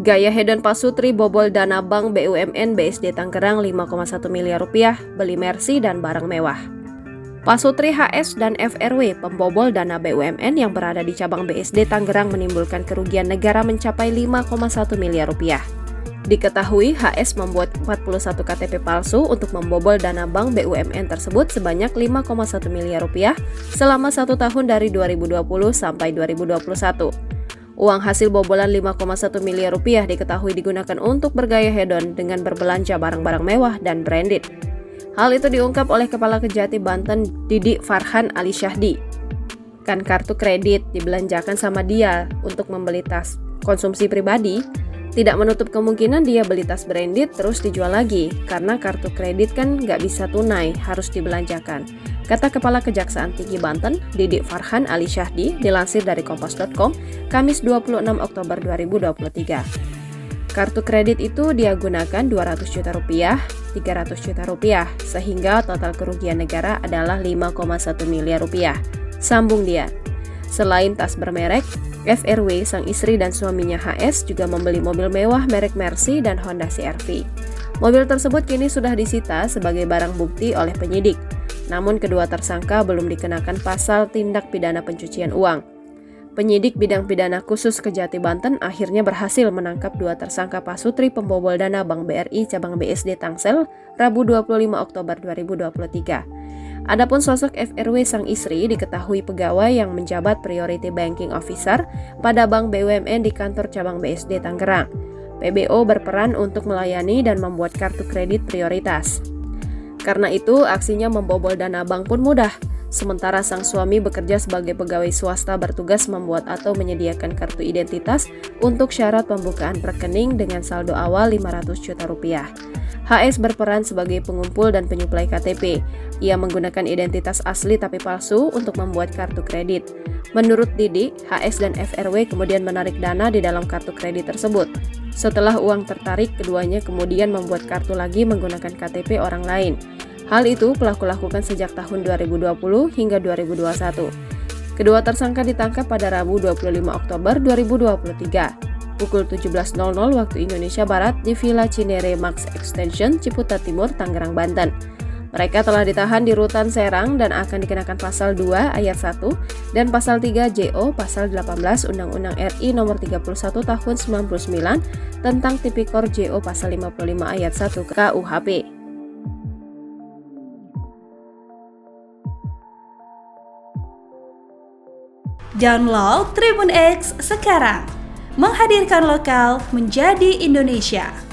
Gaya hedon Pak Sutri bobol dana bank BUMN BSD Tangerang 5,1 miliar rupiah, beli Mercy dan barang mewah. Pak Sutri HS dan FRW, pembobol dana BUMN yang berada di cabang BSD Tangerang menimbulkan kerugian negara mencapai 5,1 miliar rupiah. Diketahui HS membuat 41 KTP palsu untuk membobol dana bank BUMN tersebut sebanyak 5,1 miliar rupiah selama 1 tahun dari 2020 sampai 2021. Uang hasil bobolan 5,1 miliar rupiah diketahui digunakan untuk bergaya hedon dengan berbelanja barang-barang mewah dan branded. Hal itu diungkap oleh Kepala Kejati Banten Didi Farhan Ali Syahdi. Kan kartu kredit dibelanjakan sama dia untuk membeli tas konsumsi pribadi, tidak menutup kemungkinan dia beli tas branded terus dijual lagi, karena kartu kredit kan nggak bisa tunai, harus dibelanjakan. Kata Kepala Kejaksaan Tinggi Banten, Didi Farhan Ali Syahdi, dilansir dari kompas.com, Kamis 26 Oktober 2023. Kartu kredit itu dia gunakan 200 juta rupiah, 300 juta rupiah, sehingga total kerugian negara adalah 5,1 miliar rupiah. Sambung dia. Selain tas bermerek, FRW, sang istri dan suaminya HS juga membeli mobil mewah merek Mercy dan Honda CR-V. Mobil tersebut kini sudah disita sebagai barang bukti oleh penyidik. Namun kedua tersangka belum dikenakan pasal tindak pidana pencucian uang. Penyidik bidang pidana khusus Kejati Banten akhirnya berhasil menangkap dua tersangka Pak Sutri pembobol dana Bank BRI cabang BSD Tangsel Rabu 25 Oktober 2023. Adapun sosok FRW sang istri diketahui pegawai yang menjabat Priority Banking Officer pada Bank BUMN di kantor cabang BSD Tangerang. PBO berperan untuk melayani dan membuat kartu kredit prioritas. Karena itu, aksinya membobol dana bank pun mudah. Sementara sang suami bekerja sebagai pegawai swasta bertugas membuat atau menyediakan kartu identitas untuk syarat pembukaan rekening dengan saldo awal 500 juta rupiah. HS berperan sebagai pengumpul dan penyuplai KTP. Ia menggunakan identitas asli tapi palsu untuk membuat kartu kredit. Menurut Didi, HS dan FRW kemudian menarik dana di dalam kartu kredit tersebut. Setelah uang tertarik, keduanya kemudian membuat kartu lagi menggunakan KTP orang lain. Hal itu pelaku lakukan sejak tahun 2020 hingga 2021. Kedua tersangka ditangkap pada Rabu 25 Oktober 2023. Pukul 17.00 waktu Indonesia Barat di Villa Cinere Max Extension, Ciputat Timur, Tangerang, Banten. Mereka telah ditahan di Rutan Serang dan akan dikenakan pasal 2 ayat 1 dan pasal 3 JO pasal 18 Undang-Undang RI nomor 31 tahun 99 tentang Tipikor JO pasal 55 ayat 1 KUHP. Download Tribun X sekarang, menghadirkan lokal menjadi Indonesia.